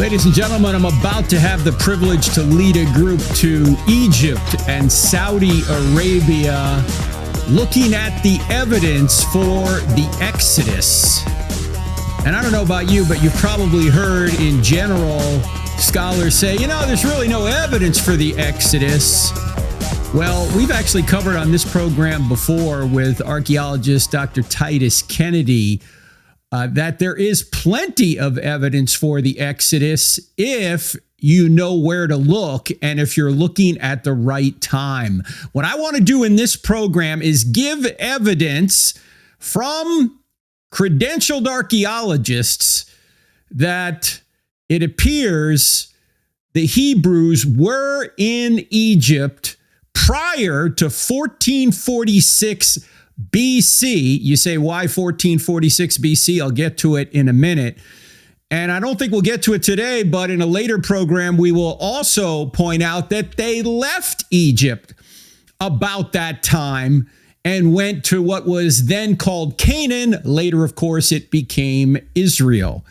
Ladies and gentlemen, I'm about to have the privilege to lead a group to Egypt and Saudi Arabia, looking at the evidence for the Exodus. And I don't know about you, but you've probably heard in general scholars say, there's really no evidence for the Exodus. Well, we've actually covered on this program before with archaeologist Dr. Titus Kennedy that there is plenty of evidence for the Exodus if you know where to look and if you're looking at the right time. What I want to do in this program is give evidence from credentialed archaeologists that it appears the Hebrews were in Egypt prior to 1446 BC. You say, why 1446 BC? I'll get to it in a minute. And I don't think we'll get to it today, but in a later program, we will also point out that they left Egypt about that time and went to what was then called Canaan. Later, of course, it became Israel.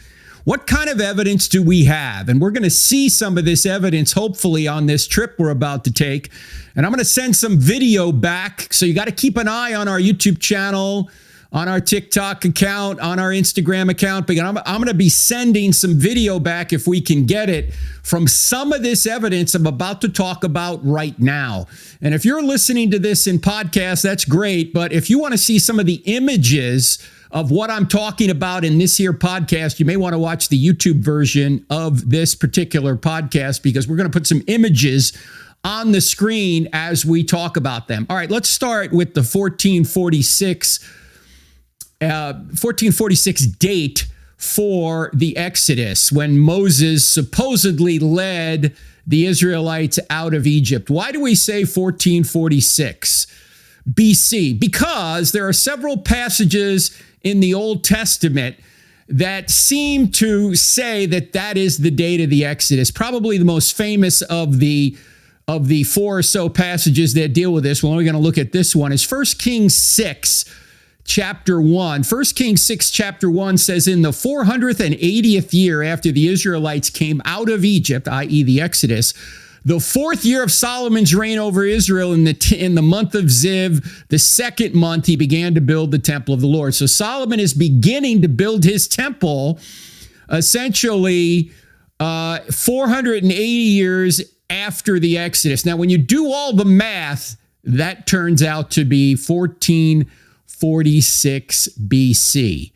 What kind of evidence do we have? And we're going to see some of this evidence, hopefully, on this trip we're about to take. And I'm going to send some video back. So you got to keep an eye on our YouTube channel, on our TikTok account, on our Instagram account. But I'm going to be sending some video back, if we can get it, from some of this evidence I'm about to talk about right now. And if you're listening to this in podcast, that's great. But if you want to see some of the images of what I'm talking about in this here podcast, you may want to watch the YouTube version of this particular podcast, because we're going to put some images on the screen as we talk about them. All right, let's start with the 1446 date for the Exodus, when Moses supposedly led the Israelites out of Egypt. Why do we say 1446 BC? Because there are several passages in the Old Testament that seem to say that that is the date of the Exodus. Probably the most famous of the four or so passages that deal with this, we're only going to look at this one, is 1 Kings 6, chapter 1. 1 Kings 6, chapter 1 says, in the 480th year after the Israelites came out of Egypt, i.e. the Exodus, the fourth year of Solomon's reign over Israel, in the month of Ziv, the second month, he began to build the temple of the Lord. So Solomon is beginning to build his temple essentially 480 years after the Exodus. Now, when you do all the math, that turns out to be 1446 BC.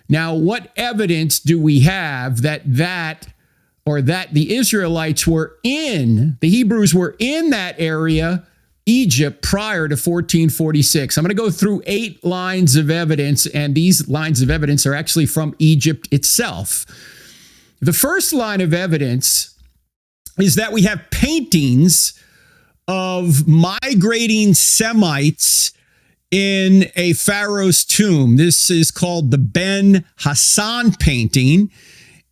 Now, what evidence do we have that the Israelites were the Hebrews were in that area, Egypt, prior to 1446? I'm going to go through 8 lines of evidence, and these lines of evidence are actually from Egypt itself. The first line of evidence is that we have paintings of migrating Semites in a pharaoh's tomb. This is called the Ben Hassan painting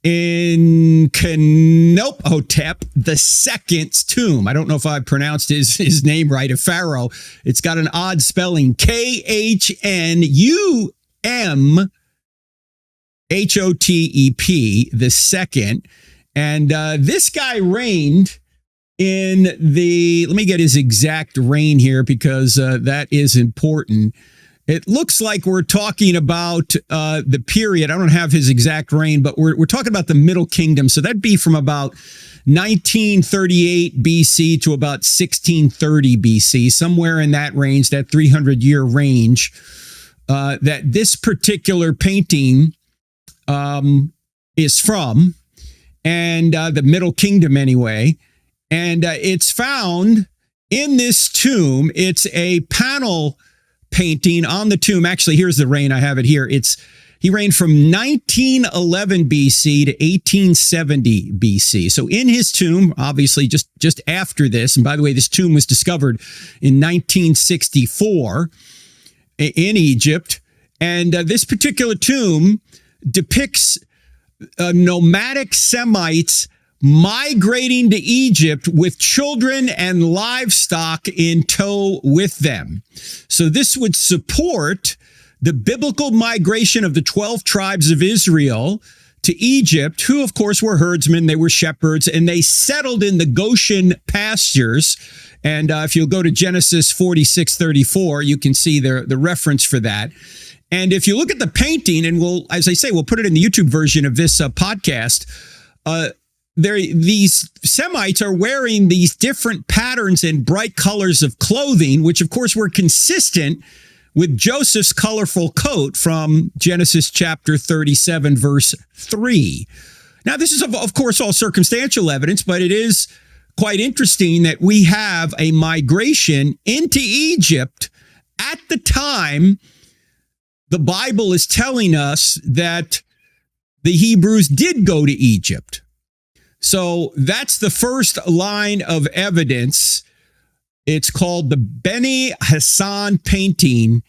in Khnopotep II's tomb. I don't know if I pronounced his name right, a pharaoh. It's got an odd spelling, KHNUMHOTEP II. And this guy reigned in let me get his exact reign here, because that is important. It looks like we're talking about the period. I don't have his exact reign, but we're talking about the Middle Kingdom. So that'd be from about 1938 BC to about 1630 BC, somewhere in that range, that 300-year range, that this particular painting is from, and the Middle Kingdom anyway. And it's found in this tomb. It's a panel painting on the tomb. Actually, here's the reign. I have it here. He reigned from 1911 BC to 1870 BC. So in his tomb, obviously just after this, and by the way, this tomb was discovered in 1964 in Egypt. And this particular tomb depicts nomadic Semites migrating to Egypt with children and livestock in tow with them. So this would support the biblical migration of the 12 tribes of Israel to Egypt, who, of course, were herdsmen. They were shepherds, and they settled in the Goshen pastures. And if you'll go to Genesis 46:34, you can see the reference for that. And if you look at the painting, and as I say, we'll put it in the YouTube version of this podcast, these Semites are wearing these different patterns and bright colors of clothing, which, of course, were consistent with Joseph's colorful coat from Genesis chapter 37, verse 3. Now, this is, of course, all circumstantial evidence, but it is quite interesting that we have a migration into Egypt at the time the Bible is telling us that the Hebrews did go to Egypt. So that's the first line of evidence. It's called the Beni Hassan painting.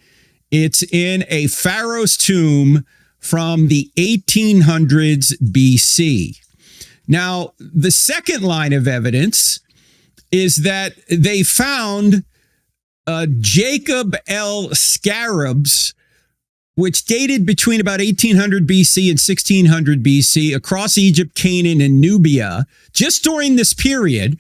It's in a pharaoh's tomb from the 1800s BC. Now, the second line of evidence is that they found Jacob L. scarabs, which dated between about 1800 BC and 1600 BC across Egypt, Canaan, and Nubia, just during this period.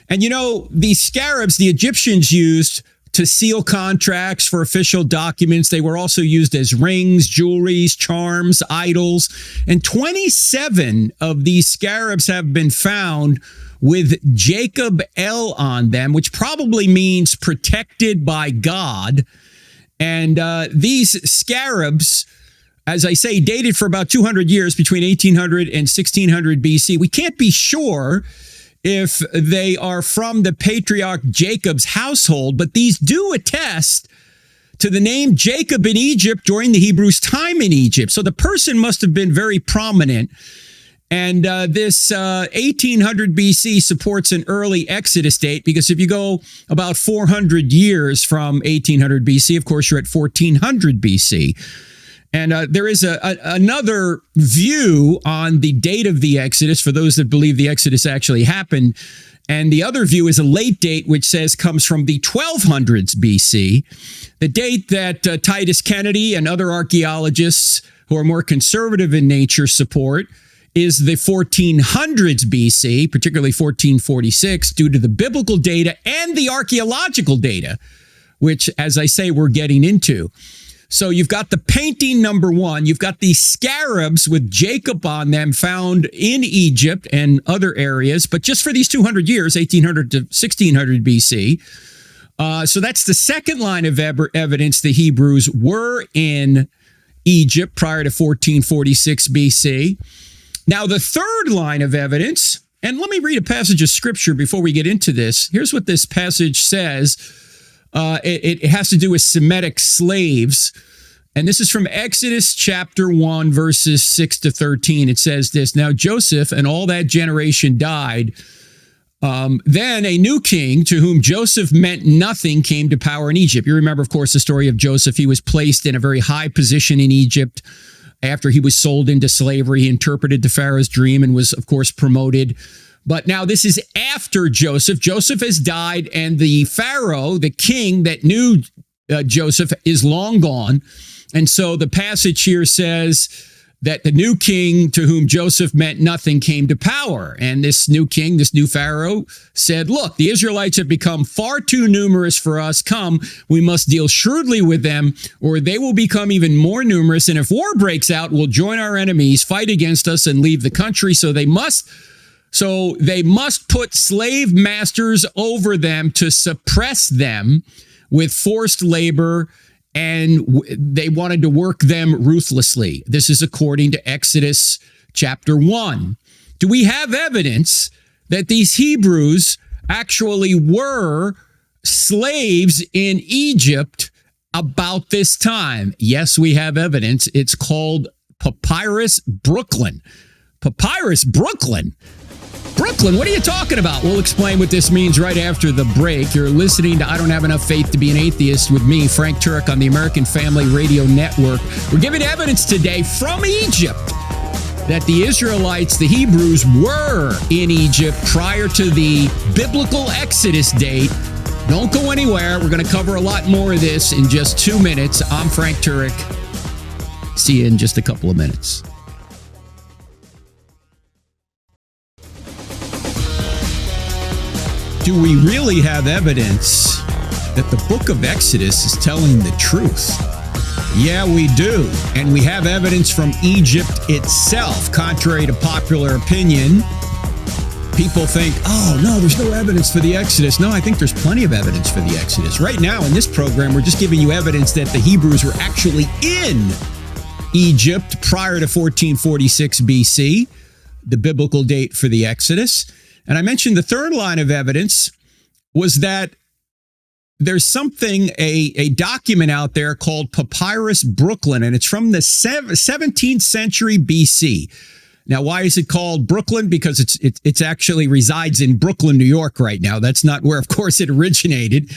And you know, these scarabs, the Egyptians used to seal contracts for official documents. They were also used as rings, jewelries, charms, idols. And 27 of these scarabs have been found with Jacob L on them, which probably means protected by God. And these scarabs, as I say, dated for about 200 years, between 1800 and 1600 BC. We can't be sure if they are from the patriarch Jacob's household, but these do attest to the name Jacob in Egypt during the Hebrews' time in Egypt. So the person must have been very prominent. And this 1800 BC supports an early Exodus date, because if you go about 400 years from 1800 BC, of course, you're at 1400 BC. And there is another view on the date of the Exodus for those that believe the Exodus actually happened. And the other view is a late date, which says comes from the 1200s BC. The date that Titus Kennedy and other archaeologists who are more conservative in nature support is the 1400s BC, particularly 1446, due to the biblical data and the archaeological data, which, as I say, we're getting into. So you've got the painting number one. You've got these scarabs with Jacob on them found in Egypt and other areas, but just for these 200 years, 1800 to 1600 BC. So that's the second line of evidence the Hebrews were in Egypt prior to 1446 BC. Now, the third line of evidence, and let me read a passage of scripture before we get into this. Here's what this passage says. It has to do with Semitic slaves. And this is from Exodus chapter 1, verses 6 to 13. It says this: Now Joseph and all that generation died. Then a new king, to whom Joseph meant nothing, came to power in Egypt. You remember, of course, the story of Joseph. He was placed in a very high position in Egypt. After he was sold into slavery, he interpreted the Pharaoh's dream and was, of course, promoted. But now this is after Joseph. Joseph has died, and the Pharaoh, the king that knew Joseph, is long gone. And so the passage here says that the new king, to whom Joseph meant nothing, came to power. And this new king, this new Pharaoh, said, look, the Israelites have become far too numerous for us. Come, we must deal shrewdly with them, or they will become even more numerous. And if war breaks out, we'll join our enemies, fight against us, and leave the country. So they must put slave masters over them to suppress them with forced labor, and they wanted to work them ruthlessly. This is according to Exodus chapter 1. Do we have evidence that these Hebrews actually were slaves in Egypt about this time? Yes, we have evidence. It's called Papyrus Brooklyn. Papyrus Brooklyn? Brooklyn, what are you talking about? We'll explain what this means right after the break. You're listening to I Don't Have Enough Faith to Be an Atheist with me, Frank Turek, on the American Family Radio Network. We're giving evidence today from Egypt that the Israelites, the Hebrews, were in Egypt prior to the biblical Exodus date. Don't go anywhere. We're going to cover a lot more of this in just 2 minutes. I'm Frank Turek. See you in just a couple of minutes. Do we really have evidence that the book of Exodus is telling the truth? Yeah, we do. And we have evidence from Egypt itself. Contrary to popular opinion, people think, oh, no, there's no evidence for the Exodus. No, I think there's plenty of evidence for the Exodus. Right now in this program, we're just giving you evidence that the Hebrews were actually in Egypt prior to 1446 BC, the biblical date for the Exodus. And I mentioned the third line of evidence was that there's something, a document out there called Papyrus Brooklyn, and it's from the 17th century BC. Now, why is it called Brooklyn? Because it's actually resides in Brooklyn, New York right now. That's not where, of course, it originated,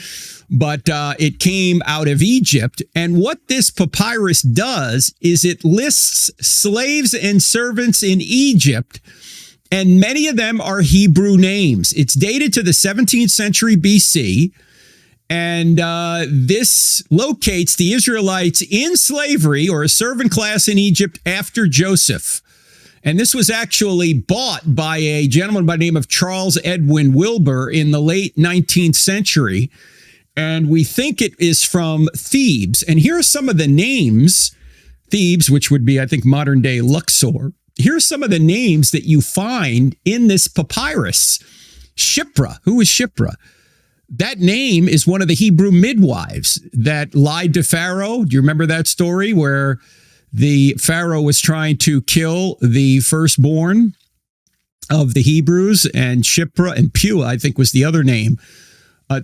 but it came out of Egypt. And what this papyrus does is it lists slaves and servants in Egypt, and many of them are Hebrew names. It's dated to the 17th century BC, and this locates the Israelites in slavery or a servant class in Egypt after Joseph. And this was actually bought by a gentleman by the name of Charles Edwin Wilbur in the late 19th century. And we think it is from Thebes. And here are some of the names, Thebes, which would be, I think, modern day Luxor. Here's some of the names that you find in this papyrus. Shipra. Who is Shipra? That name is one of the Hebrew midwives that lied to Pharaoh. Do you remember that story where the Pharaoh was trying to kill the firstborn of the Hebrews, and Shipra and Pua, I think was the other name,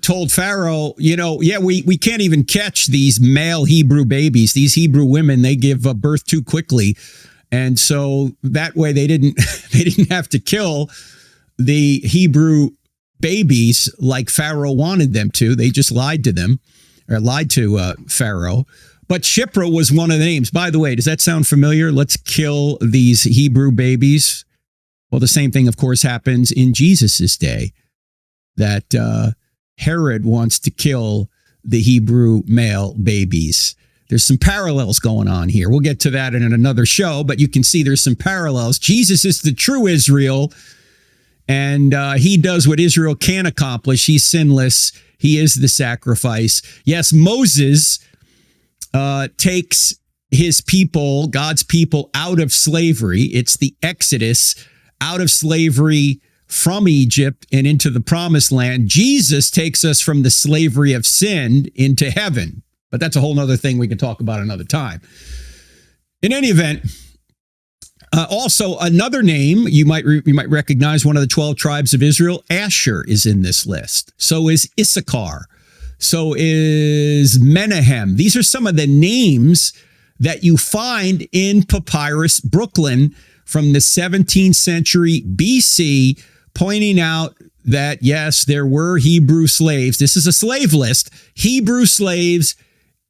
told Pharaoh, we can't even catch these male Hebrew babies. These Hebrew women, they give birth too quickly. And so that way they didn't have to kill the Hebrew babies like Pharaoh wanted them to. They just lied to Pharaoh. But Shipra was one of the names. By the way, does that sound familiar? Let's kill these Hebrew babies. Well, the same thing, of course, happens in Jesus's day, that Herod wants to kill the Hebrew male babies. There's some parallels going on here. We'll get to that in another show, but you can see there's some parallels. Jesus is the true Israel, and he does what Israel can't accomplish. He's sinless. He is the sacrifice. Yes, Moses takes his people, God's people, out of slavery. It's the Exodus, out of slavery from Egypt and into the promised land. Jesus takes us from the slavery of sin into heaven. But that's a whole other thing we can talk about another time. In any event, also another name you might recognize, one of the 12 tribes of Israel, Asher, is in this list. So is Issachar. So is Menahem. These are some of the names that you find in Papyrus Brooklyn from the 17th century BC, pointing out that, yes, there were Hebrew slaves. This is a slave list. Hebrew slaves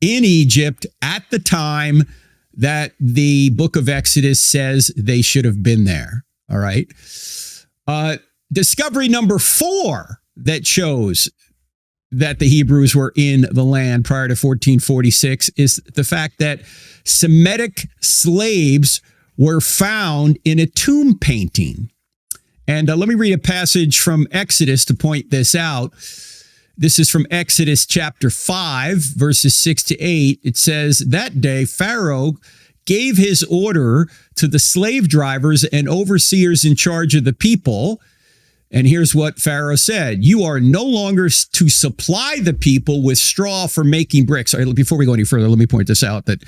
in Egypt at the time that the book of Exodus says they should have been there. All right. Discovery number 4 that shows that the Hebrews were in the land prior to 1446 is the fact that Semitic slaves were found in a tomb painting. And let me read a passage from Exodus to point this out. This is from Exodus chapter 5, verses 6 to 8. It says, "That day Pharaoh gave his order to the slave drivers and overseers in charge of the people." And here's what Pharaoh said: "You are no longer to supply the people with straw for making bricks." All right, before we go any further, let me point this out that,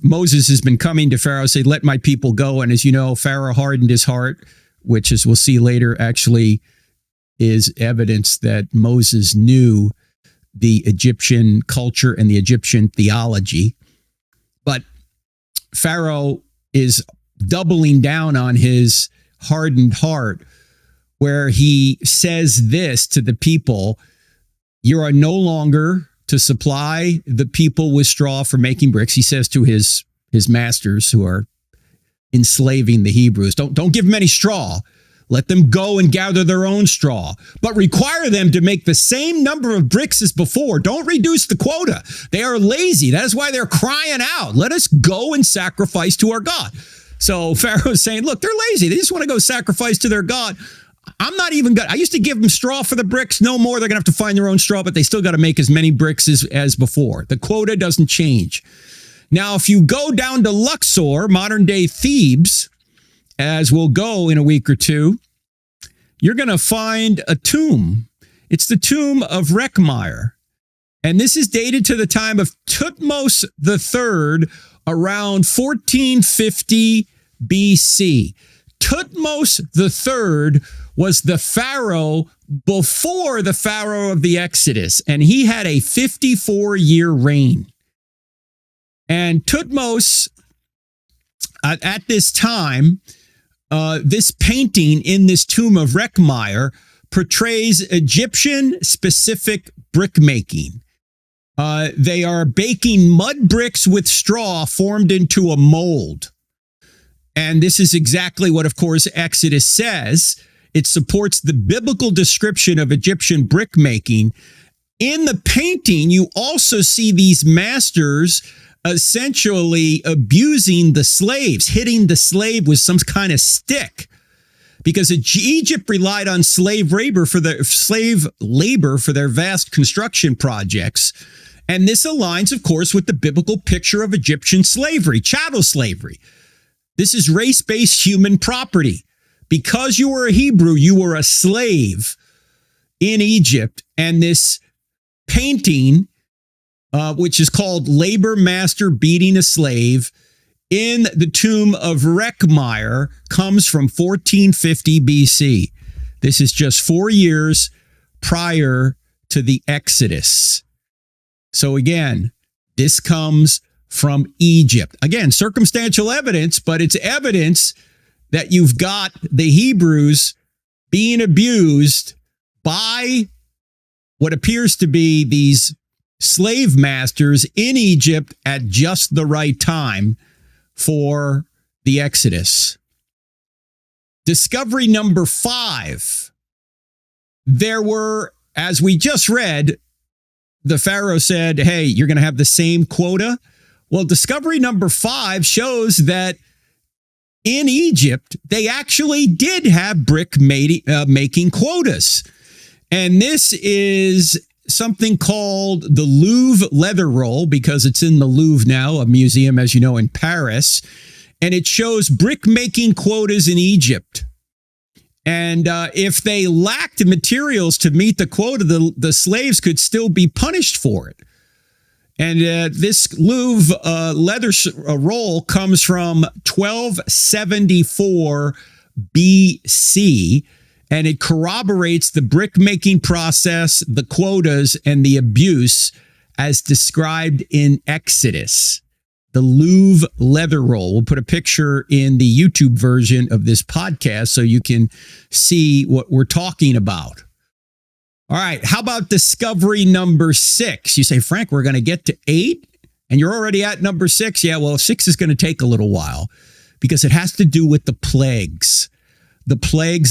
Moses has been coming to Pharaoh, saying, "Let my people go." And as you know, Pharaoh hardened his heart, which, as we'll see later, actually is evidence that Moses knew the Egyptian culture and the Egyptian theology. But Pharaoh is doubling down on his hardened heart, where he says this to the people: "You are no longer to supply the people with straw for making bricks." He says to his masters who are enslaving the Hebrews, don't give them any straw. Let them go and gather their own straw, but require them to make the same number of bricks as before. Don't reduce the quota. They are lazy. That is why they're crying out, "Let us go and sacrifice to our God." So Pharaoh's saying, look, they're lazy. They just want to go sacrifice to their God. I'm not even good. I used to give them straw for the bricks. No more. They're going to have to find their own straw, but they still got to make as many bricks as before. The quota doesn't change. Now, if you go down to Luxor, modern day Thebes, as we'll go in a week or two, you're going to find a tomb. It's the tomb of Rekhmire. And this is dated to the time of Thutmose III around 1450 BC. Thutmose III was the pharaoh before the pharaoh of the Exodus, and he had a 54-year reign. And Thutmose, at this time, this painting in this tomb of Rekhmire portrays Egyptian-specific brickmaking. They are baking mud bricks with straw formed into a mold. And this is exactly what, of course, Exodus says. It supports the biblical description of Egyptian brickmaking. In the painting, you also see these masters essentially abusing the slaves, hitting the slave with some kind of stick, because Egypt relied on slave labor for their vast construction projects. And this aligns, of course, with the biblical picture of Egyptian slavery, chattel slavery. This is race-based human property. Because you were a Hebrew, you were a slave in Egypt. And this painting, which is called Labor Master Beating a Slave, in the tomb of Rekhmire, comes from 1450 BC. This is just 4 years prior to the Exodus. So again, this comes from Egypt. Again, circumstantial evidence, but it's evidence that you've got the Hebrews being abused by what appears to be these slave masters in Egypt at just the right time for the Exodus. Discovery number 5. There were, as we just read, the Pharaoh said, hey, you're going to have the same quota. Well, discovery number 5 shows that in Egypt, they actually did have brick making quotas. And this is something called the Louvre leather roll, because it's in the Louvre now, a museum, as you know, in Paris. And it shows brick making quotas in Egypt. And if they lacked materials to meet the quota, the slaves could still be punished for it. And this Louvre leather roll comes from 1274 BC, and it corroborates the brick-making process, the quotas, and the abuse as described in Exodus. The Louvre leather roll. We'll put a picture in the YouTube version of this podcast so you can see what we're talking about. All right, how about discovery number 6? You say, Frank, we're going to get to 8, and you're already at number 6. Yeah, well, 6 is going to take a little while because it has to do with the plagues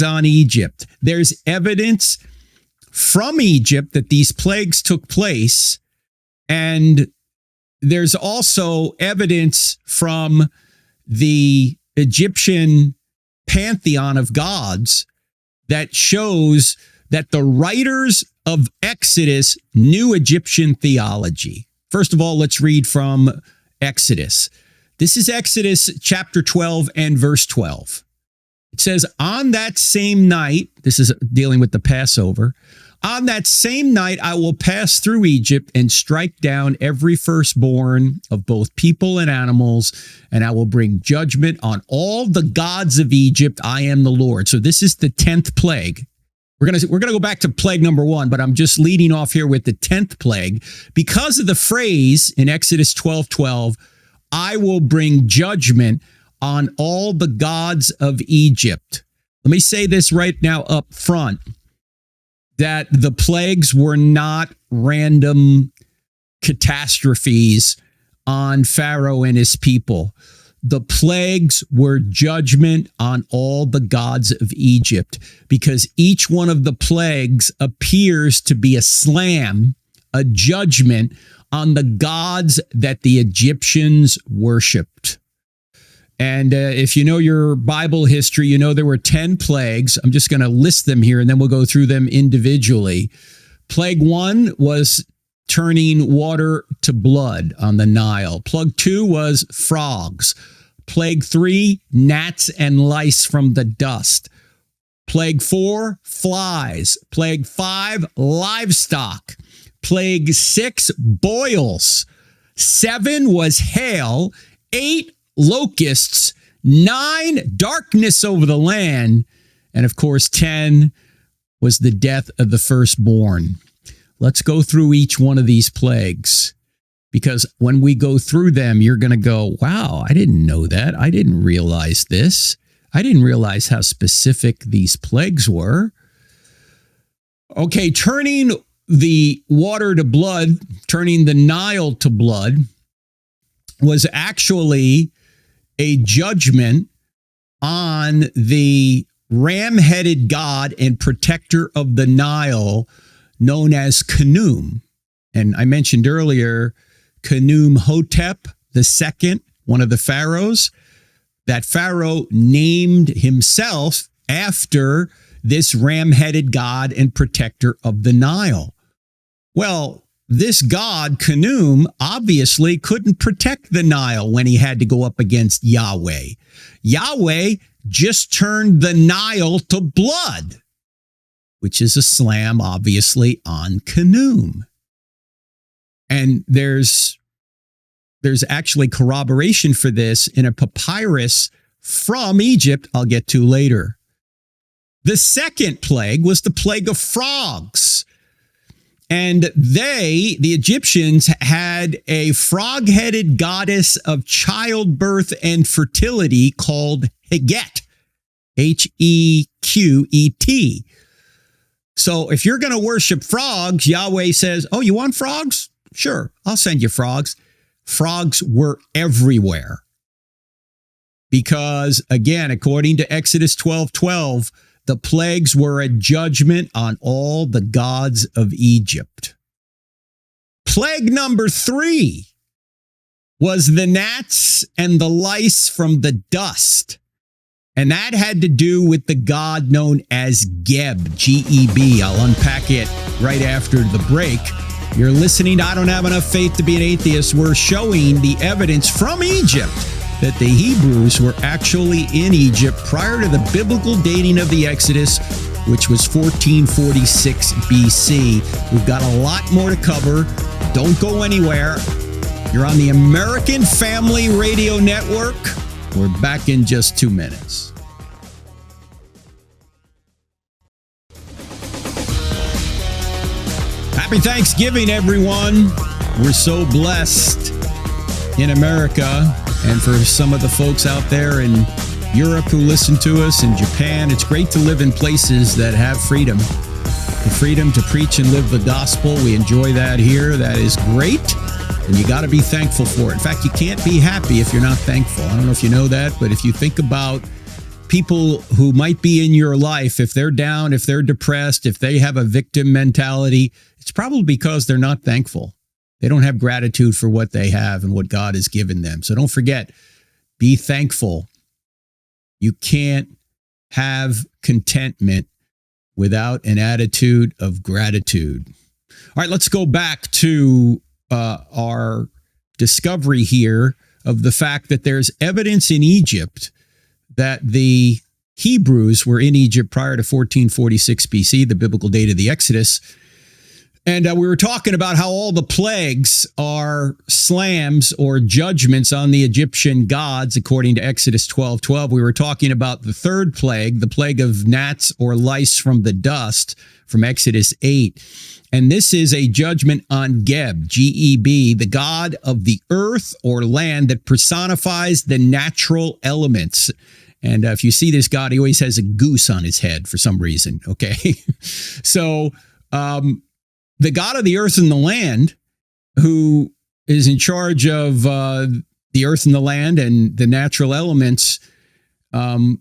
on Egypt. There's evidence from Egypt that these plagues took place, and there's also evidence from the Egyptian pantheon of gods that shows that the writers of Exodus knew Egyptian theology. First of all, let's read from Exodus. This is Exodus chapter 12 and verse 12. It says, on that same night, this is dealing with the Passover, on that same night I will pass through Egypt and strike down every firstborn of both people and animals, and I will bring judgment on all the gods of Egypt. I am the Lord. So this is the 10th plague. We're going to go back to plague number 1, but I'm just leading off here with the 10th plague because of the phrase in Exodus 12:12, I will bring judgment on all the gods of Egypt. Let me say this right now up front, that the plagues were not random catastrophes on Pharaoh and his people. The plagues were judgment on all the gods of Egypt, because each one of the plagues appears to be a slam, a judgment on the gods that the Egyptians worshipped. And if you know your Bible history, you know there were 10 plagues. I'm just going to list them here, and then we'll go through them individually. Plague 1 was turning water to blood on the Nile. Plague 2 was frogs. Plague 3, gnats and lice from the dust. Plague 4, flies. Plague 5, livestock. Plague 6, boils. 7 was hail. 8, locusts. 9, darkness over the land. And of course, 10 was the death of the firstborn. Let's go through each one of these plagues, because when we go through them, you're going to go, wow, I didn't know that. I didn't realize this. I didn't realize how specific these plagues were. Okay, turning the water to blood, turning the Nile to blood, was actually a judgment on the ram-headed god and protector of the Nile known as Khnum. And I mentioned earlier, Khnum-hotep II, one of the pharaohs. That pharaoh named himself after this ram-headed god and protector of the Nile. Well, this god, Khnum, obviously couldn't protect the Nile when he had to go up against Yahweh. Yahweh just turned the Nile to blood, which is a slam, obviously, on Khnum. And there's actually corroboration for this in a papyrus from Egypt I'll get to later. The second plague was the plague of frogs. And the Egyptians, had a frog-headed goddess of childbirth and fertility called Heqet, Heqet. So if you're going to worship frogs, Yahweh says, oh, you want frogs? Sure, I'll send you frogs. Frogs were everywhere. Because, again, according to Exodus 12:12, the plagues were a judgment on all the gods of Egypt. Plague number 3 was the gnats and the lice from the dust. And that had to do with the god known as Geb, G-E-B. I'll unpack it right after the break. You're listening to I Don't Have Enough Faith to Be an Atheist. We're showing the evidence from Egypt that the Hebrews were actually in Egypt prior to the biblical dating of the Exodus, which was 1446 BC. We've got a lot more to cover. Don't go anywhere. You're on the American Family Radio Network. We're back in just 2 minutes. Happy Thanksgiving, everyone. We're so blessed in America. And for some of the folks out there in Europe who listen to us, in Japan, it's great to live in places that have freedom. The freedom to preach and live the gospel. We enjoy that here. That is great. And you got to be thankful for it. In fact, you can't be happy if you're not thankful. I don't know if you know that, but if you think about people who might be in your life, if they're down, if they're depressed, if they have a victim mentality, it's probably because they're not thankful. They don't have gratitude for what they have and what God has given them. So don't forget, be thankful. You can't have contentment without an attitude of gratitude. All right, let's go back to our discovery here of the fact that there's evidence in Egypt that the Hebrews were in Egypt prior to 1446 BC, the biblical date of the Exodus. And we were talking about how all the plagues are slams or judgments on the Egyptian gods, according to Exodus 12:12. We were talking about the third plague, the plague of gnats or lice from the dust, from Exodus 8. And this is a judgment on Geb, G-E-B, the god of the earth or land that personifies the natural elements. And if you see this god, he always has a goose on his head for some reason, okay? So, the God of the earth and the land, who is in charge of the earth and the land and the natural elements,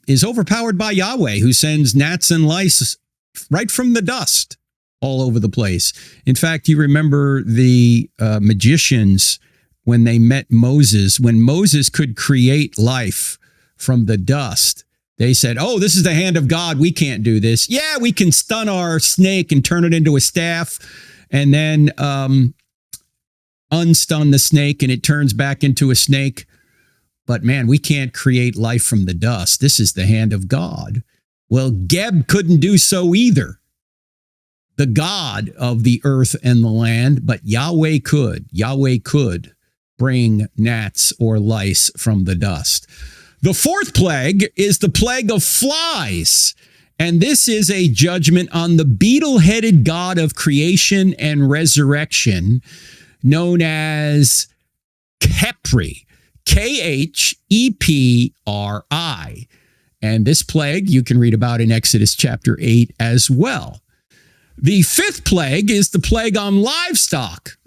is overpowered by Yahweh, who sends gnats and lice right from the dust all over the place. In fact, you remember the magicians when they met Moses, when Moses could create life from the dust. They said, oh, this is the hand of God. We can't do this. Yeah, we can stun our snake and turn it into a staff and then unstun the snake and it turns back into a snake. But man, we can't create life from the dust. This is the hand of God. Well, Geb couldn't do so either, the God of the earth and the land, but Yahweh could. Yahweh could bring gnats or lice from the dust. The fourth plague is the plague of flies. And this is a judgment on the beetle-headed God of creation and resurrection, known as Khepri, Khepri. And this plague you can read about in Exodus chapter 8 as well. The fifth plague is the plague on livestock.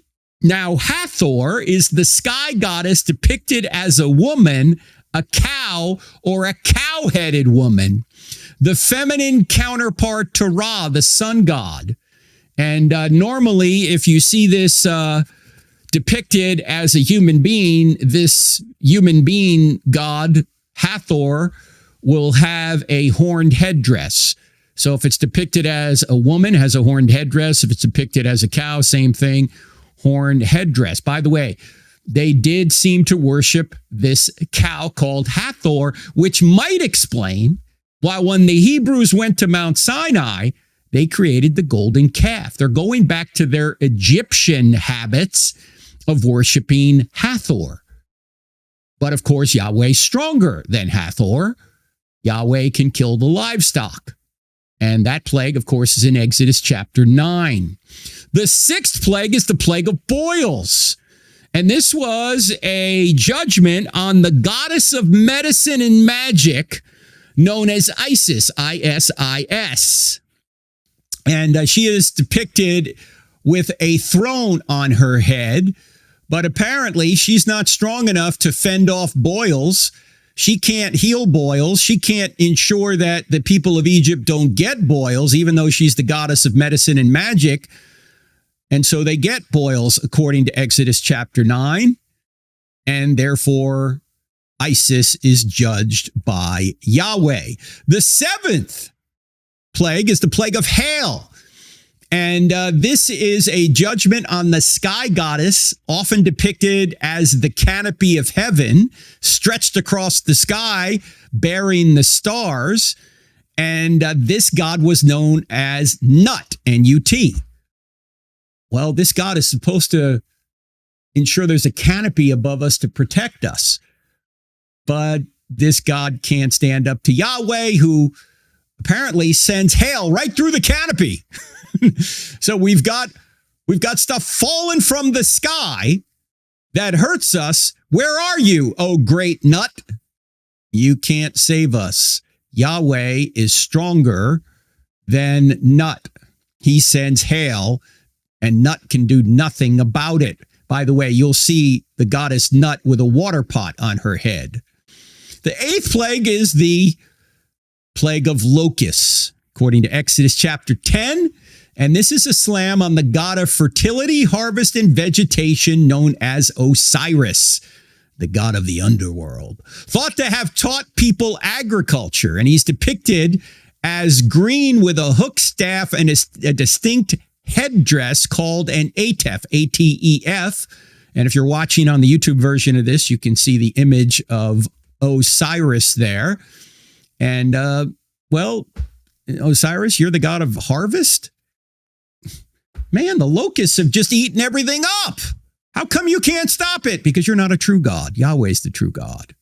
Now, Hathor is the sky goddess depicted as a woman, a cow, or a cow-headed woman, the feminine counterpart to Ra, the sun god. And normally, if you see this depicted as a human being, this human being god, Hathor, will have a horned headdress. So if it's depicted as a woman, has a horned headdress. If it's depicted as a cow, same thing, horned headdress. By the way, they did seem to worship this cow called Hathor, which might explain why when the Hebrews went to Mount Sinai, they created the golden calf. They're going back to their Egyptian habits of worshiping Hathor. But of course, Yahweh's stronger than Hathor. Yahweh can kill the livestock. And that plague, of course, is in Exodus chapter 9. The sixth plague is the plague of boils. And this was a judgment on the goddess of medicine and magic known as Isis, Isis. And she is depicted with a throne on her head. But apparently, she's not strong enough to fend off boils. She can't heal boils. She can't ensure that the people of Egypt don't get boils, even though she's the goddess of medicine and magic. And so they get boils, according to Exodus chapter 9. And therefore, Isis is judged by Yahweh. The seventh plague is the plague of hail. And this is a judgment on the sky goddess, often depicted as the canopy of heaven, stretched across the sky, bearing the stars. And this god was known as Nut, N-U-T. Well, this god is supposed to ensure there's a canopy above us to protect us. But this god can't stand up to Yahweh, who apparently sends hail right through the canopy. So we've got stuff falling from the sky that hurts us. Where are you, oh great Nut? You can't save us. Yahweh is stronger than Nut. He sends hail, and Nut can do nothing about it. By the way, you'll see the goddess Nut with a water pot on her head. The eighth plague is the plague of locusts, according to Exodus chapter 10. And this is a slam on the god of fertility, harvest, and vegetation known as Osiris, the god of the underworld, thought to have taught people agriculture. And he's depicted as green with a hook staff and a distinct headdress called an atef, A-T-E-F. And if you're watching on the YouTube version of this, you can see the image of Osiris there. And, well, Osiris, you're the god of harvest? Man, the locusts have just eaten everything up. How come you can't stop it? Because you're not a true God. Yahweh's the true God.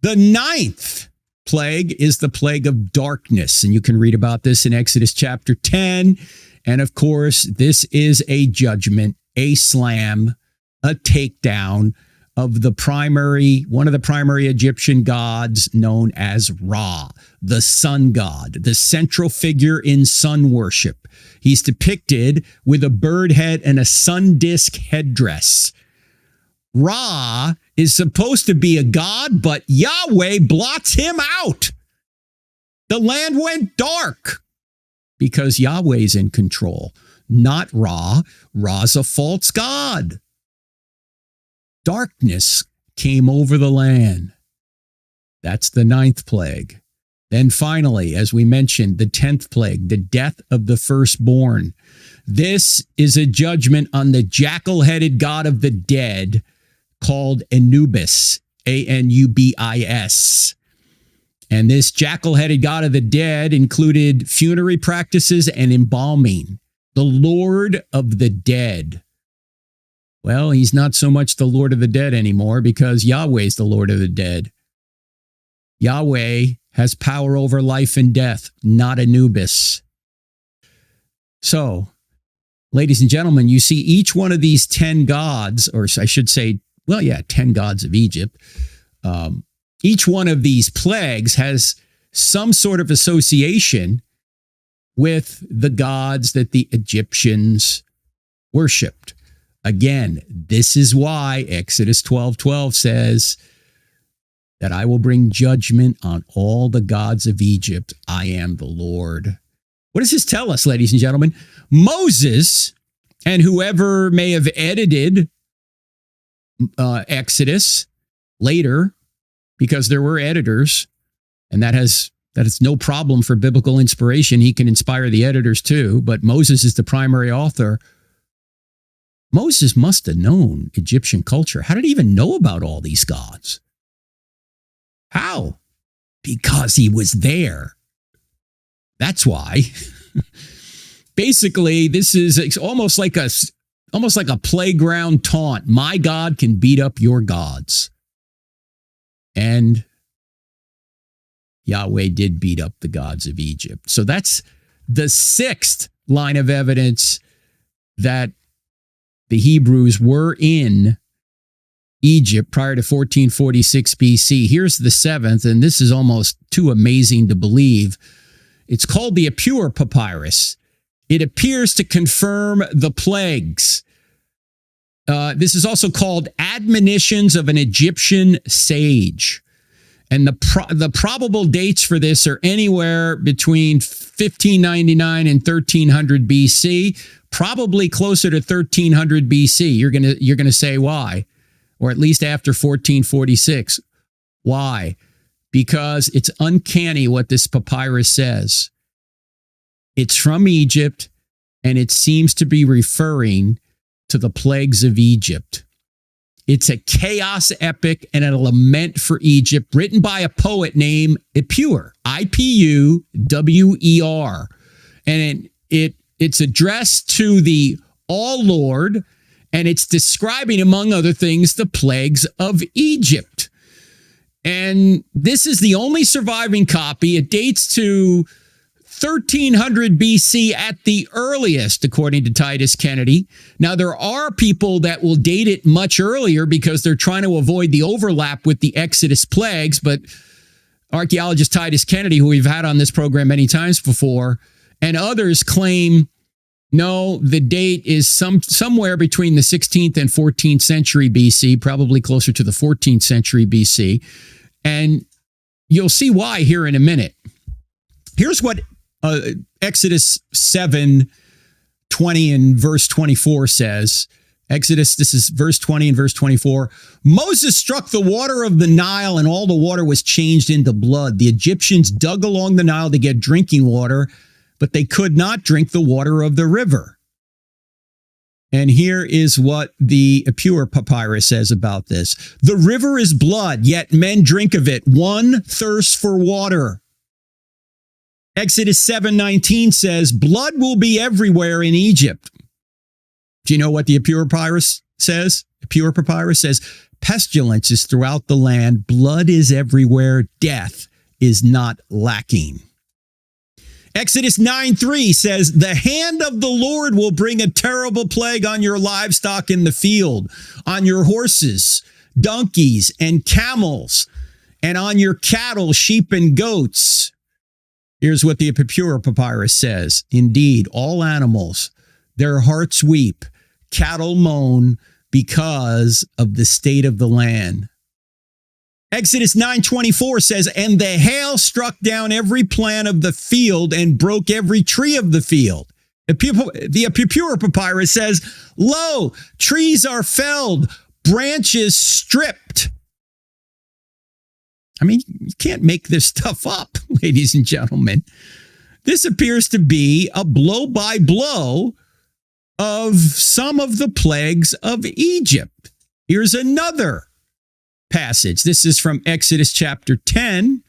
The ninth plague is the plague of darkness. And you can read about this in Exodus chapter 10. And of course, this is a judgment, a slam, a takedown of one of the primary Egyptian gods known as Ra, the sun god, the central figure in sun worship. He's depicted with a bird head and a sun disk headdress. Ra is supposed to be a god, but Yahweh blots him out. The land went dark because Yahweh's in control, not Ra. Ra's a false god. Darkness came over the land. That's the 9th plague. Then finally, as we mentioned, the 10th plague, the death of the firstborn. This is a judgment on the jackal-headed god of the dead called Anubis, Anubis. And this jackal-headed god of the dead included funerary practices and embalming. The Lord of the dead. Well, he's not so much the Lord of the dead anymore because Yahweh's the Lord of the dead. Yahweh has power over life and death, not Anubis. So, ladies and gentlemen, you see each one of these 10 gods, or I should say, 10 gods of Egypt. Each one of these plagues has some sort of association with the gods that the Egyptians worshipped. Again, this is why Exodus 12:12 says that I will bring judgment on all the gods of Egypt. I am the Lord. What does this tell us, ladies and gentlemen? Moses and whoever may have edited Exodus later, because there were editors, and that is no problem for biblical inspiration. He can inspire the editors too, but Moses is the primary author. Moses must have known Egyptian culture. How did he even know about all these gods? How? Because he was there. That's why. Basically, this is almost like a playground taunt. My God can beat up your gods. And Yahweh did beat up the gods of Egypt. So that's the 6th line of evidence that the Hebrews were in Egypt prior to 1446 BC. Here's the 7th, and this is almost too amazing to believe. It's called the Epure Papyrus. It appears to confirm the plagues. This is also called Admonitions of an Egyptian Sage. And the probable dates for this are anywhere between 1599 and 1300 BC, probably closer to 1300 BC. You're gonna say why, or at least after 1446. Why? Because it's uncanny what this papyrus says. It's from Egypt, and it seems to be referring to the plagues of Egypt. It's a chaos epic and a lament for Egypt written by a poet named Ipur, Ipuwer. And it's addressed to the All-Lord, and it's describing, among other things, the plagues of Egypt. And this is the only surviving copy. It dates to 1300 BC at the earliest, according to Titus Kennedy. Now, there are people that will date it much earlier because they're trying to avoid the overlap with the Exodus plagues, but archaeologist Titus Kennedy, who we've had on this program many times before, and others claim, no, the date is somewhere between the 16th and 14th century BC, probably closer to the 14th century BC. And you'll see why here in a minute. Here's what Exodus 7:20 and verse 24 says. Exodus, this is verse 20 and verse 24. Moses struck the water of the Nile, and all the water was changed into blood. The Egyptians dug along the Nile to get drinking water, but they could not drink the water of the river. And here is what the Epure Papyrus says about this. The river is blood, yet men drink of it. One thirsts for water. Exodus 7:19 says, blood will be everywhere in Egypt. Do you know what the Epure Papyrus says? Epure Papyrus says, pestilence is throughout the land. Blood is everywhere. Death is not lacking. Exodus 9:3 says, the hand of the Lord will bring a terrible plague on your livestock in the field, on your horses, donkeys, and camels, and on your cattle, sheep, and goats. Here's what the Epure Papyrus says. Indeed, all animals, their hearts weep, cattle moan because of the state of the land. Exodus 9:24 says, and the hail struck down every plant of the field and broke every tree of the field. The Epure Papyrus says, lo, trees are felled, branches stripped. I mean, you can't make this stuff up, ladies and gentlemen. This appears to be a blow-by-blow of some of the plagues of Egypt. Here's another passage. This is from Exodus chapter 10.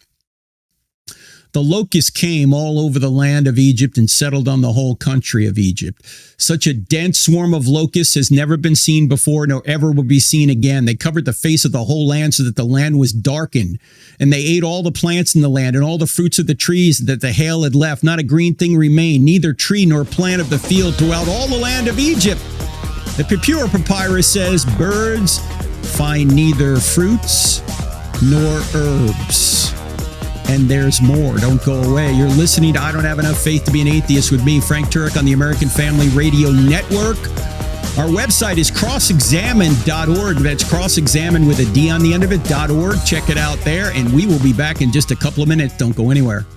The locusts came all over the land of Egypt and settled on the whole country of Egypt. Such a dense swarm of locusts has never been seen before, nor ever will be seen again. They covered the face of the whole land so that the land was darkened. And they ate all the plants in the land and all the fruits of the trees that the hail had left. Not a green thing remained, neither tree nor plant of the field throughout all the land of Egypt. The Pure Papyrus says, birds find neither fruits nor herbs. And there's more. Don't go away. You're listening to I Don't Have Enough Faith to Be an Atheist with me, Frank Turek, on the American Family Radio Network. Our website is crossexamined.org. That's crossexamined with a D on the end of it.org. Check it out there, and we will be back in just a couple of minutes. Don't go anywhere.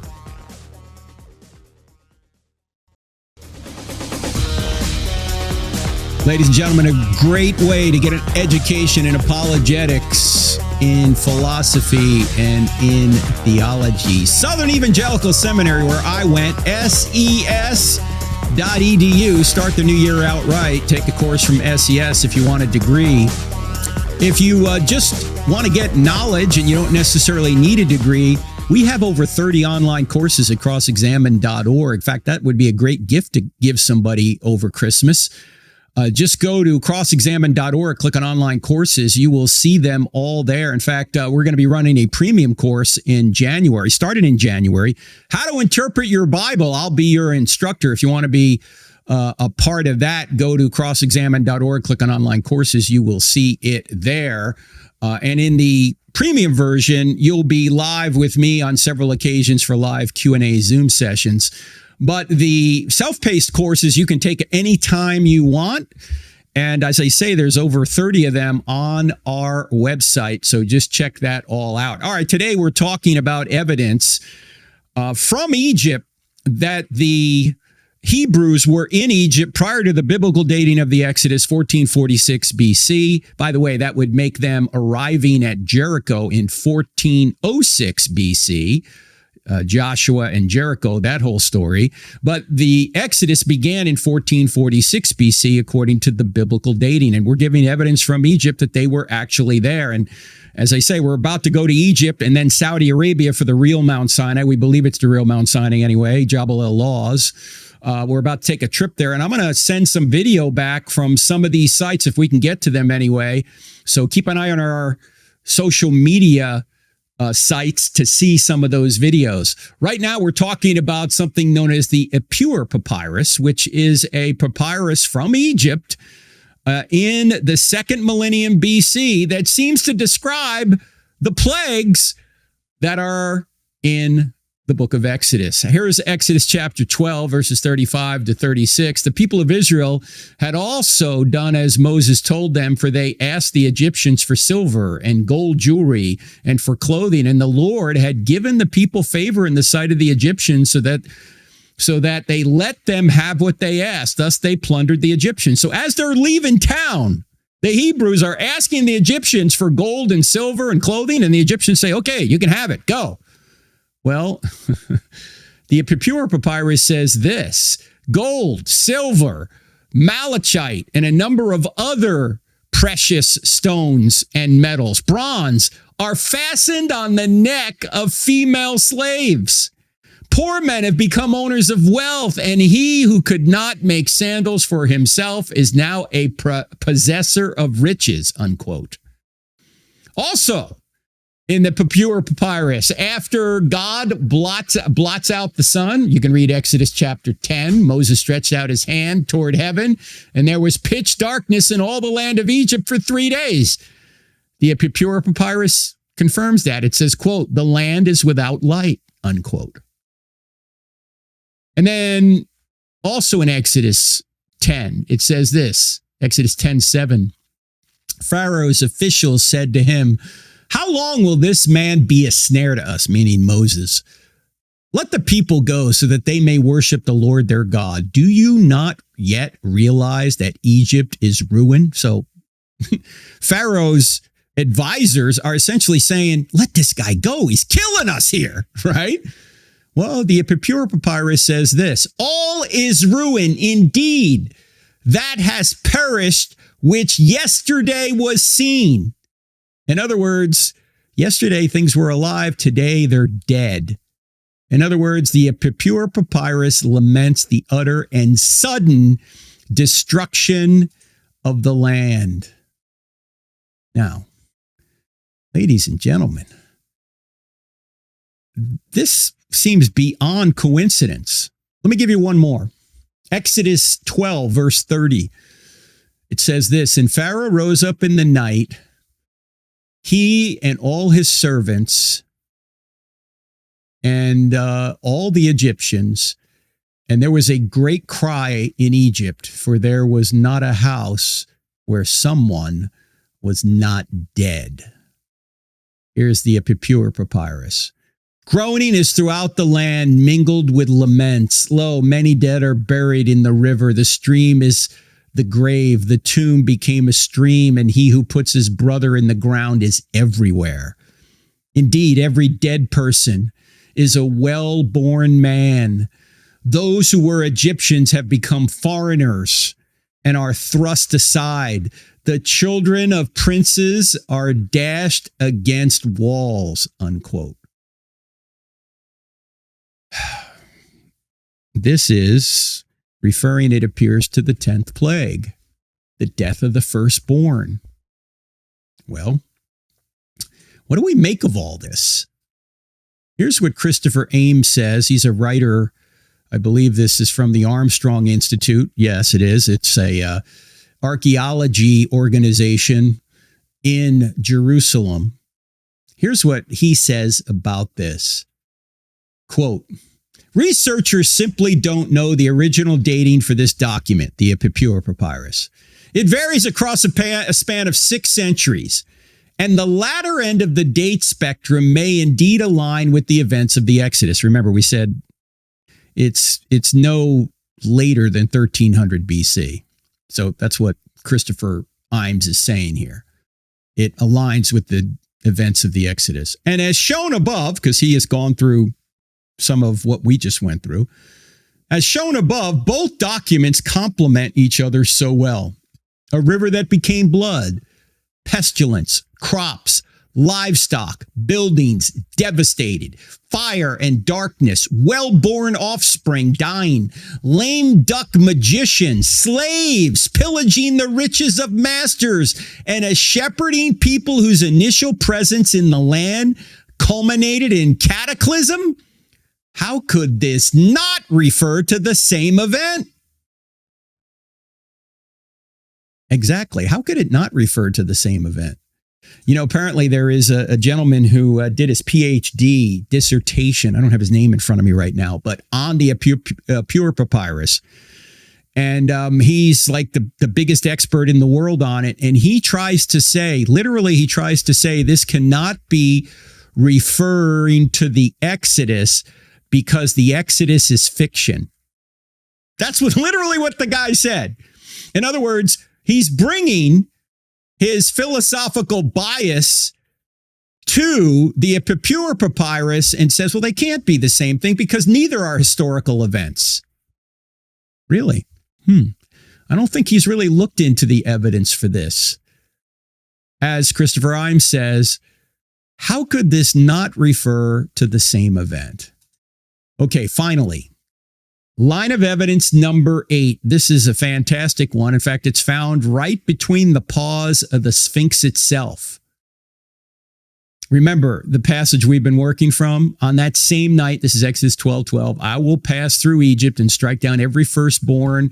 Ladies and gentlemen, a great way to get an education in apologetics, in philosophy, and in theology. Southern Evangelical Seminary, where I went, ses.edu. Start the new year out right. Take a course from SES if you want a degree. If you just want to get knowledge and you don't necessarily need a degree, we have over 30 online courses at crossexamined.org. In fact, that would be a great gift to give somebody over Christmas. Just go to crossexamined.org, click on online courses. You will see them all there. In fact, we're going to be running a premium course in January, starting in January. How to interpret your Bible. I'll be your instructor. If you want to be a part of that, go to crossexamined.org, click on online courses. You will see it there. And in the premium version, you'll be live with me on several occasions for live Q&A Zoom sessions. But the self-paced courses you can take anytime you want. And as I say, there's over 30 of them on our website. So just check that all out. All right, today we're talking about evidence from Egypt that the Hebrews were in Egypt prior to the biblical dating of the Exodus, 1446 BC. By the way, that would make them arriving at Jericho in 1406 BC. Joshua and Jericho, that whole story. But the Exodus began in 1446 BC, according to the biblical dating. And we're giving evidence from Egypt that they were actually there. And as I say, we're about to go to Egypt and then Saudi Arabia for the real Mount Sinai. We believe it's the real Mount Sinai anyway, Jabal el-Lawz. We're about to take a trip there. And I'm going to send some video back from some of these sites if we can get to them anyway. So keep an eye on our social media sites to see some of those videos. Right now, we're talking about something known as the Pure Papyrus, which is a papyrus from Egypt in the 2nd millennium BC that seems to describe the plagues that are in the book of Exodus. Here's Exodus chapter 12, verses 35 to 36. The people of Israel had also done as Moses told them, for they asked the Egyptians for silver and gold jewelry and for clothing. And the Lord had given the people favor in the sight of the Egyptians so that they let them have what they asked. Thus they plundered the Egyptians. So as they're leaving town, the Hebrews are asking the Egyptians for gold and silver and clothing. And the Egyptians say, okay, you can have it. Go. Well, the Pure Papyrus says this: gold, silver, malachite, and a number of other precious stones and metals, bronze, are fastened on the neck of female slaves. Poor men have become owners of wealth, and he who could not make sandals for himself is now a possessor of riches, unquote. Also, in the Pure Papyrus, after God blots out the sun, you can read Exodus chapter 10. Moses stretched out his hand toward heaven, and there was pitch darkness in all the land of Egypt for 3 days. The Pure Papyrus confirms that. It says, quote, the land is without light, unquote. And then also in Exodus 10, it says this, Exodus 10:7. Pharaoh's officials said to him, how long will this man be a snare to us, meaning Moses? Let the people go so that they may worship the Lord their God. Do you not yet realize that Egypt is ruined? So Pharaoh's advisors are essentially saying, let this guy go. He's killing us here, right? Well, the Epipura Papyrus says this: all is ruin indeed. That has perished which yesterday was seen. In other words, yesterday things were alive. Today they're dead. In other words, the Epipura Papyrus laments the utter and sudden destruction of the land. Now, ladies and gentlemen, this seems beyond coincidence. Let me give you one more. Exodus 12, verse 30. It says this: and Pharaoh rose up in the night, he and all his servants and all the Egyptians, and there was a great cry in Egypt, for there was not a house where someone was not dead. Here's the Epipura Papyrus. Groaning is throughout the land, mingled with laments. Lo, many dead are buried in the river. The stream is the grave. The tomb became a stream, and he who puts his brother in the ground is everywhere. Indeed, every dead person is a well-born man. Those who were Egyptians have become foreigners and are thrust aside. The children of princes are dashed against walls, unquote. This is referring, it appears, to the 10th plague, the death of the firstborn. Well, what do we make of all this? Here's what Christopher Ames says. He's a writer. I believe this is from the Armstrong Institute. Yes, it is. It's a archaeology organization in Jerusalem. Here's what he says about this. Quote, researchers simply don't know the original dating for this document, the Epipura Papyrus. It varies across a span of 6 centuries, and the latter end of the date spectrum may indeed align with the events of the Exodus. Remember, we said it's no later than 1300 BC. So that's what Christopher Imes is saying here. It aligns with the events of the Exodus. And as shown above, because he has gone through some of what we just went through, as shown above, both documents complement each other so well. A river that became blood, pestilence, crops, livestock, buildings devastated, fire and darkness, well-born offspring dying, lame duck magicians, slaves pillaging the riches of masters, and a shepherding people whose initial presence in the land culminated in cataclysm. How could this not refer to the same event? Exactly. How could it not refer to the same event? You know, apparently there is a gentleman who did his PhD dissertation. I don't have his name in front of me right now, but on the Epipura Papyrus. And he's like the biggest expert in the world on it. And he tries to say, literally, he tries to say this cannot be referring to the Exodus because the Exodus is fiction. That's literally what the guy said. In other words, he's bringing his philosophical bias to the Epipura Papyrus and says, well, they can't be the same thing because neither are historical events. Really? I don't think he's really looked into the evidence for this. As Christopher Imes says, how could this not refer to the same event? Okay, finally, line of evidence number 8. This is a fantastic one. In fact, it's found right between the paws of the Sphinx itself. Remember the passage we've been working from? On that same night, this is Exodus 12:12, I will pass through Egypt and strike down every firstborn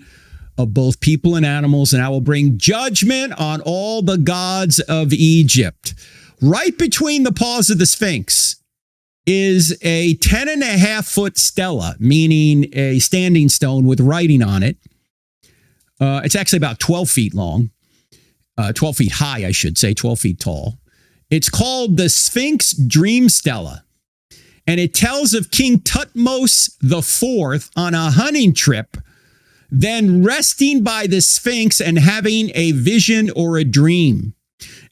of both people and animals, and I will bring judgment on all the gods of Egypt. Right between the paws of the Sphinx is a 10.5-foot stela, meaning a standing stone with writing on it. It's actually about 12 feet long, 12 feet high, I should say, 12 feet tall. It's called the Sphinx Dream Stela, and it tells of King Thutmose IV on a hunting trip, then resting by the Sphinx and having a vision or a dream.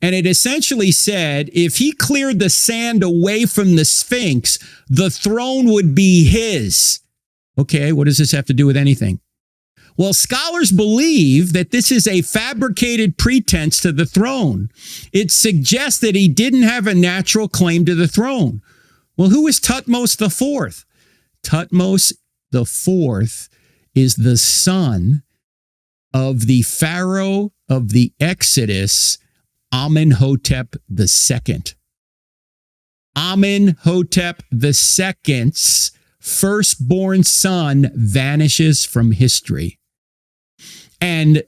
And it essentially said if he cleared the sand away from the Sphinx, the throne would be his. Okay, what does this have to do with anything? Well, scholars believe that this is a fabricated pretense to the throne. It suggests that he didn't have a natural claim to the throne. Well, who is Thutmose IV? Thutmose IV is the son of the pharaoh of the Exodus, Amenhotep II. Amenhotep II's firstborn son vanishes from history. And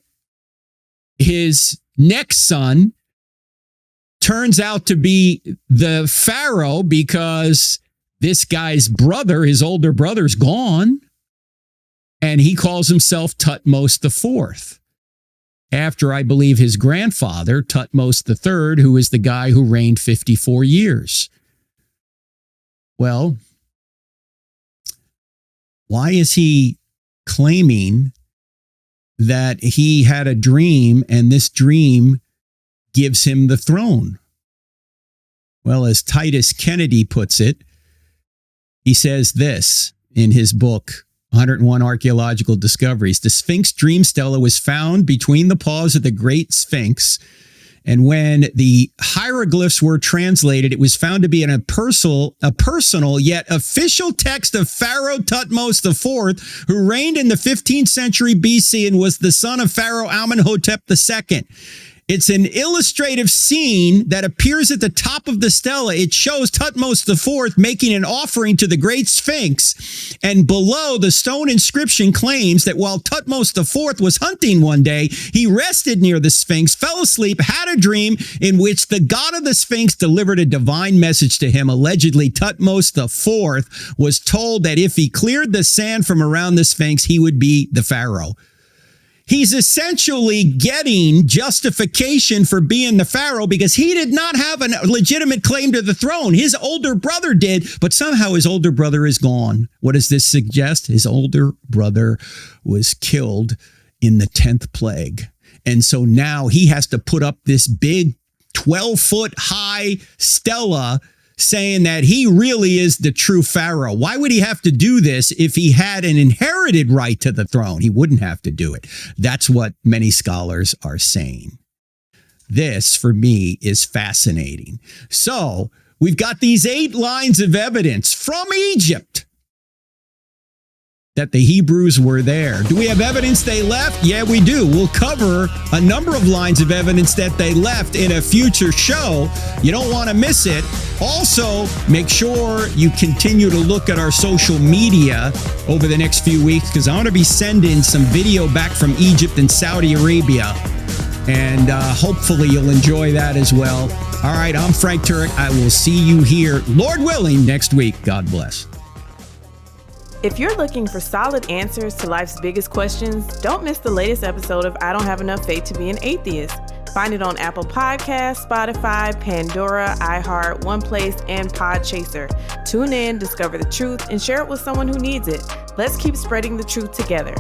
his next son turns out to be the pharaoh because this guy's brother, his older brother's gone, and he calls himself Thutmose IV. After, I believe, his grandfather, Thutmose III, who is the guy who reigned 54 years. Well, why is he claiming that he had a dream and this dream gives him the throne? Well, as Titus Kennedy puts it, he says this in his book, 101 Archaeological Discoveries. The Sphinx dream stela was found between the paws of the Great Sphinx. And when the hieroglyphs were translated, it was found to be a personal yet official text of Pharaoh Thutmose IV, who reigned in the 15th century BC and was the son of Pharaoh Amenhotep II. It's an illustrative scene that appears at the top of the stela. It shows Thutmose IV making an offering to the Great Sphinx. And below, the stone inscription claims that while Thutmose IV was hunting one day, he rested near the Sphinx, fell asleep, had a dream in which the god of the Sphinx delivered a divine message to him. Allegedly, Thutmose IV was told that if he cleared the sand from around the Sphinx, he would be the pharaoh. He's essentially getting justification for being the pharaoh because he did not have a legitimate claim to the throne. His older brother did, but somehow his older brother is gone. What does this suggest? His older brother was killed in the 10th plague. And so now he has to put up this big 12-foot high stela saying that he really is the true pharaoh. Why would he have to do this if he had an inherited right to the throne? He wouldn't have to do it. That's what many scholars are saying. This, for me, is fascinating. So we've got these 8 lines of evidence from Egypt that the Hebrews were there. Do we have evidence they left? Yeah, we do. We'll cover a number of lines of evidence that they left in a future show. You don't want to miss it. Also, make sure you continue to look at our social media over the next few weeks because I want to be sending some video back from Egypt and Saudi Arabia. And hopefully you'll enjoy that as well. All right, I'm Frank Turek. I will see you here, Lord willing, next week. God bless. If you're looking for solid answers to life's biggest questions, don't miss the latest episode of I Don't Have Enough Faith to Be an Atheist. Find it on Apple Podcasts, Spotify, Pandora, iHeart, OnePlace, and Podchaser. Tune in, discover the truth, and share it with someone who needs it. Let's keep spreading the truth together.